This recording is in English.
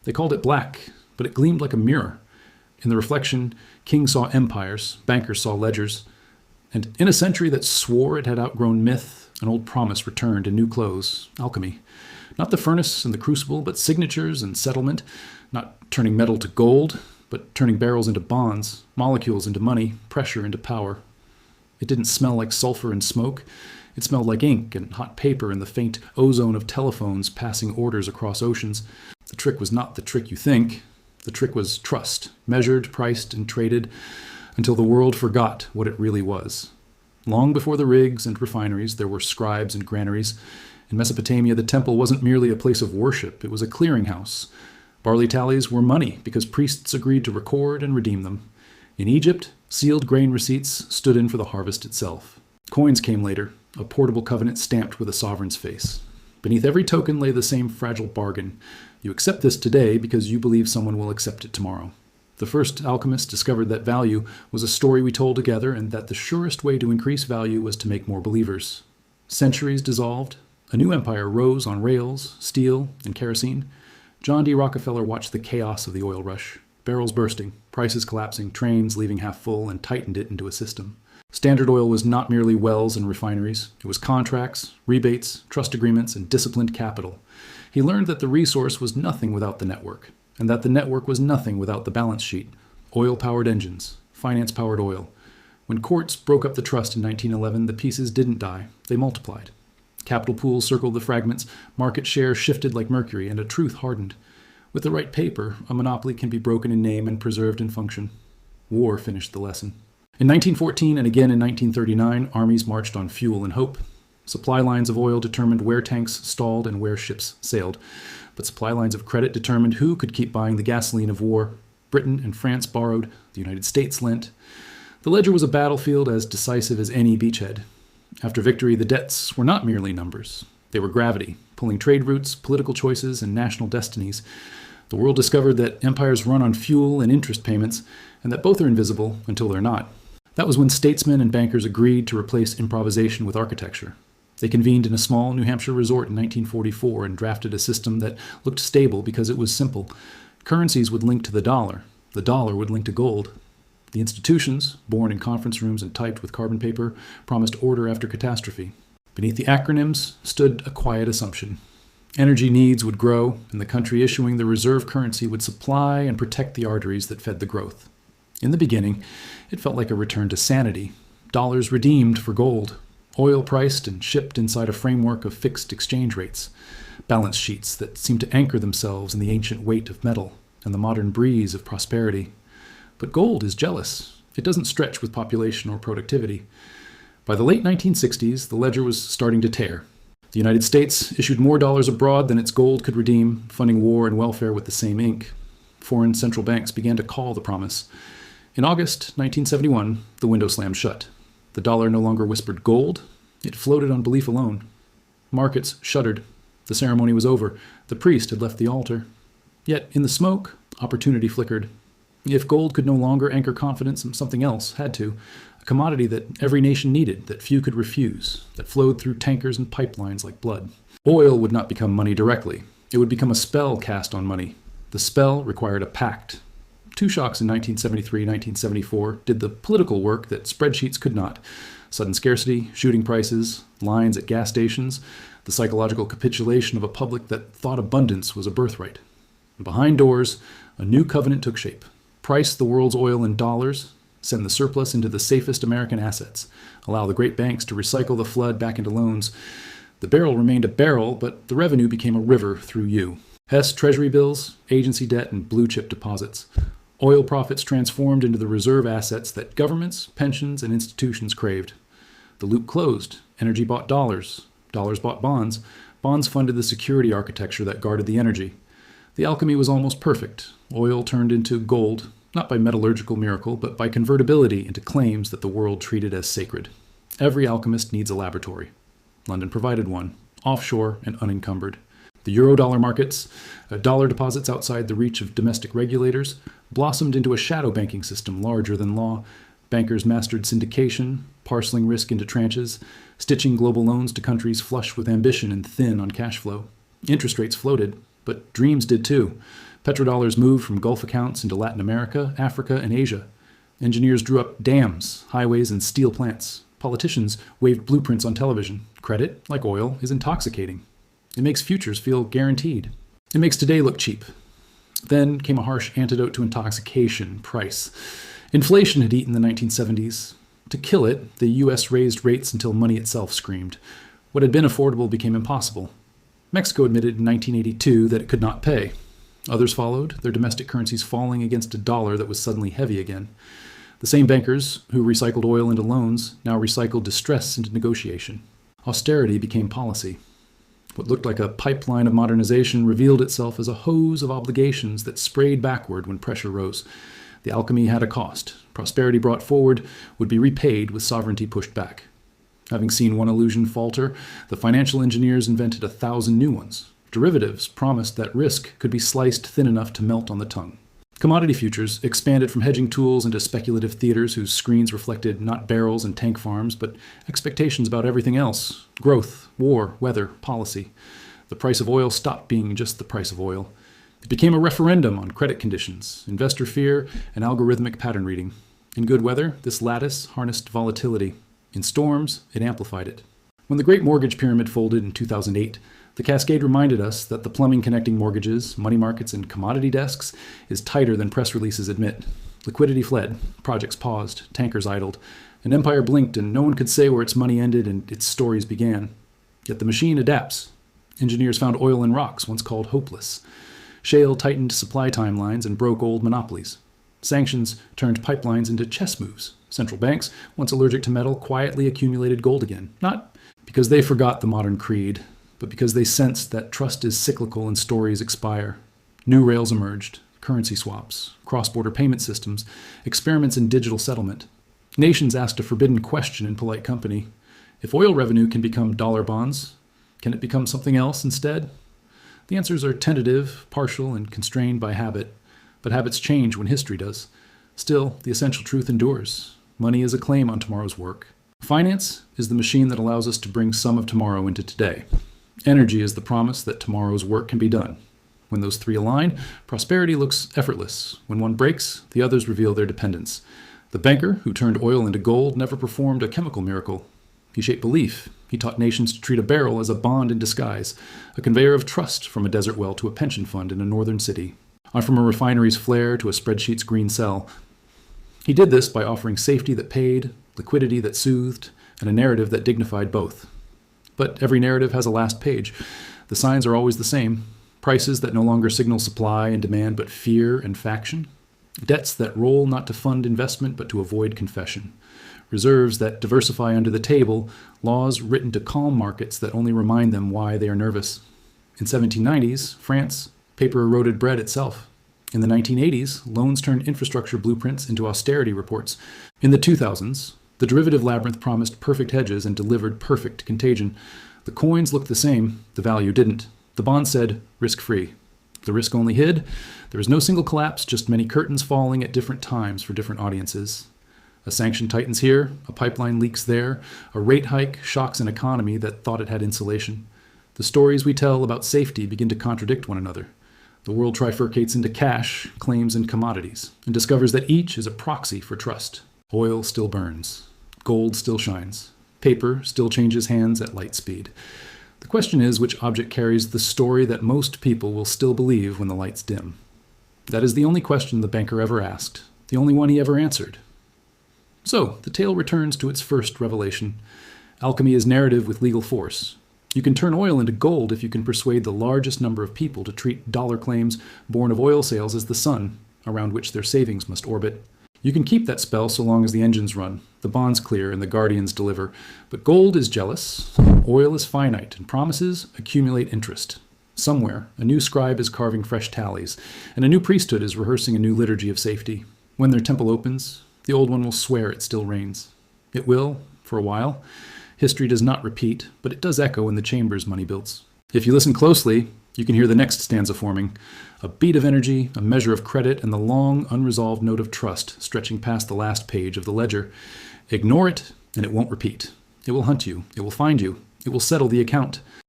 They called it black, but it gleamed like a mirror. In the reflection, kings saw empires, bankers saw ledgers, and in a century that swore it had outgrown myth, an old promise returned in new clothes, alchemy. Not the furnace and the crucible, but signatures and settlement, not turning metal to gold, but turning barrels into bonds, molecules into money, pressure into power. It didn't smell like sulfur and smoke. It smelled like ink and hot paper and the faint ozone of telephones passing orders across oceans. The trick was not the trick you think. The trick was trust, measured, priced, and traded until the world forgot what it really was. Long before the rigs and refineries, there were scribes and granaries. In Mesopotamia, the temple wasn't merely a place of worship. It was a clearinghouse. Barley tallies were money because priests agreed to record and redeem them. In Egypt, sealed grain receipts stood in for the harvest itself. Coins came later, a portable covenant stamped with a sovereign's face. Beneath every token lay the same fragile bargain. You accept this today because you believe someone will accept it tomorrow. The first alchemists discovered that value was a story we told together and that the surest way to increase value was to make more believers. Centuries dissolved. A new empire rose on rails, steel, and kerosene. John D. Rockefeller watched the chaos of the oil rush. Barrels bursting, prices collapsing, trains leaving half full, and tightened it into a system. Standard Oil was not merely wells and refineries. It was contracts, rebates, trust agreements, and disciplined capital. He learned that the resource was nothing without the network, and that the network was nothing without the balance sheet. Oil-powered engines, finance-powered oil. When courts broke up the trust in 1911, the pieces didn't die. They multiplied. Capital pools circled the fragments, market share shifted like mercury, and a truth hardened. With the right paper, a monopoly can be broken in name and preserved in function. War finished the lesson. In 1914 and again in 1939, armies marched on fuel and hope. Supply lines of oil determined where tanks stalled and where ships sailed. But supply lines of credit determined who could keep buying the gasoline of war. Britain and France borrowed, the United States lent. The ledger was a battlefield as decisive as any beachhead. After victory, the debts were not merely numbers. They were gravity, pulling trade routes, political choices, and national destinies. The world discovered that empires run on fuel and interest payments, and that both are invisible until they're not. That was when statesmen and bankers agreed to replace improvisation with architecture. They convened in a small New Hampshire resort in 1944 and drafted a system that looked stable because it was simple. Currencies would link to the dollar. The dollar would link to gold. The institutions, born in conference rooms and typed with carbon paper, promised order after catastrophe. Beneath the acronyms stood a quiet assumption. Energy needs would grow, and the country issuing the reserve currency would supply and protect the arteries that fed the growth. In the beginning, it felt like a return to sanity. Dollars redeemed for gold. Oil priced and shipped inside a framework of fixed exchange rates. Balance sheets that seemed to anchor themselves in the ancient weight of metal and the modern breeze of prosperity. But gold is jealous. It doesn't stretch with population or productivity. By the late 1960s, the ledger was starting to tear. The United States issued more dollars abroad than its gold could redeem, funding war and welfare with the same ink. Foreign central banks began to call the promise. In August 1971, the window slammed shut. The dollar no longer whispered gold. It floated on belief alone. Markets shuddered. The ceremony was over. The priest had left the altar. Yet, in the smoke, opportunity flickered. If gold could no longer anchor confidence, something else had to. A commodity that every nation needed, that few could refuse, that flowed through tankers and pipelines like blood. Oil would not become money directly. It would become a spell cast on money. The spell required a pact. Two shocks in 1973-1974 did the political work that spreadsheets could not. Sudden scarcity, shooting prices, lines at gas stations, the psychological capitulation of a public that thought abundance was a birthright. And behind doors, a new covenant took shape. Price the world's oil in dollars, send the surplus into the safest American assets, allow the great banks to recycle the flood back into loans. The barrel remained a barrel, but the revenue became a river through you. Hess Treasury bills, agency debt, and blue-chip deposits. Oil profits transformed into the reserve assets that governments, pensions, and institutions craved. The loop closed. Energy bought dollars. Dollars bought bonds. Bonds funded the security architecture that guarded the energy. The alchemy was almost perfect. Oil turned into gold, not by metallurgical miracle, but by convertibility into claims that the world treated as sacred. Every alchemist needs a laboratory. London provided one, offshore and unencumbered. The euro-dollar markets, dollar deposits outside the reach of domestic regulators, blossomed into a shadow banking system larger than law. Bankers mastered syndication, parceling risk into tranches, stitching global loans to countries flush with ambition and thin on cash flow. Interest rates floated, but dreams did too. Petrodollars moved from Gulf accounts into Latin America, Africa, and Asia. Engineers drew up dams, highways, and steel plants. Politicians waved blueprints on television. Credit, like oil, is intoxicating. It makes futures feel guaranteed. It makes today look cheap. Then came a harsh antidote to intoxication: price. Inflation had eaten the 1970s. To kill it, the U.S. raised rates until money itself screamed. What had been affordable became impossible. Mexico admitted in 1982 that it could not pay. Others followed, their domestic currencies falling against a dollar that was suddenly heavy again. The same bankers who recycled oil into loans now recycled distress into negotiation. Austerity became policy. What looked like a pipeline of modernization revealed itself as a hose of obligations that sprayed backward when pressure rose. The alchemy had a cost. Prosperity brought forward would be repaid with sovereignty pushed back. Having seen one illusion falter, the financial engineers invented 1,000 new ones. Derivatives promised that risk could be sliced thin enough to melt on the tongue. Commodity futures expanded from hedging tools into speculative theaters whose screens reflected not barrels and tank farms, but expectations about everything else: growth, war, weather, policy. The price of oil stopped being just the price of oil. It became a referendum on credit conditions, investor fear, and algorithmic pattern reading. In good weather, this lattice harnessed volatility. In storms, it amplified it. When the Great Mortgage Pyramid folded in 2008, the cascade reminded us that the plumbing connecting mortgages, money markets, and commodity desks is tighter than press releases admit. Liquidity fled, projects paused, tankers idled. An empire blinked and no one could say where its money ended and its stories began. Yet the machine adapts. Engineers found oil in rocks once called hopeless. Shale tightened supply timelines and broke old monopolies. Sanctions turned pipelines into chess moves. Central banks, once allergic to metal, quietly accumulated gold again. Not because they forgot the modern creed, but because they sensed that trust is cyclical and stories expire. New rails emerged: currency swaps, cross-border payment systems, experiments in digital settlement. Nations asked a forbidden question in polite company: if oil revenue can become dollar bonds, can it become something else instead? The answers are tentative, partial, and constrained by habit, but habits change when history does. Still, the essential truth endures. Money is a claim on tomorrow's work. Finance is the machine that allows us to bring some of tomorrow into today. Energy is the promise that tomorrow's work can be done. When those three align, prosperity looks effortless. When one breaks, the others reveal their dependence. The banker who turned oil into gold never performed a chemical miracle. He shaped belief. He taught nations to treat a barrel as a bond in disguise, a conveyor of trust from a desert well to a pension fund in a northern city, on from a refinery's flare to a spreadsheet's green cell. He did this by offering safety that paid, liquidity that soothed, and a narrative that dignified both. But every narrative has a last page. The signs are always the same: prices that no longer signal supply and demand but fear and faction, debts that roll not to fund investment but to avoid confession, reserves that diversify under the table, laws written to calm markets that only remind them why they are nervous. In 1790s, France, paper eroded bread itself. In the 1980s, loans turned infrastructure blueprints into austerity reports. In the 2000s, the derivative labyrinth promised perfect hedges and delivered perfect contagion. The coins looked the same, the value didn't. The bond said, risk-free. The risk only hid. There was no single collapse, just many curtains falling at different times for different audiences. A sanction tightens here, a pipeline leaks there, a rate hike shocks an economy that thought it had insulation. The stories we tell about safety begin to contradict one another. The world trifurcates into cash, claims, and commodities, and discovers that each is a proxy for trust. Oil still burns. Gold still shines. Paper still changes hands at light speed. The question is which object carries the story that most people will still believe when the lights dim. That is the only question the banker ever asked, the only one he ever answered. So, the tale returns to its first revelation. Alchemy is narrative with legal force. You can turn oil into gold if you can persuade the largest number of people to treat dollar claims born of oil sales as the sun, around which their savings must orbit. You can keep that spell so long as the engines run, the bonds clear, and the guardians deliver. But gold is jealous, oil is finite, and promises accumulate interest. Somewhere, a new scribe is carving fresh tallies, and a new priesthood is rehearsing a new liturgy of safety. When their temple opens, the old one will swear it still reigns. It will, for a while. History does not repeat, but it does echo in the chambers money builds. If you listen closely, you can hear the next stanza forming, a beat of energy, a measure of credit, and the long, unresolved note of trust stretching past the last page of the ledger. Ignore it, and it won't repeat. It will hunt you. It will find you. It will settle the account.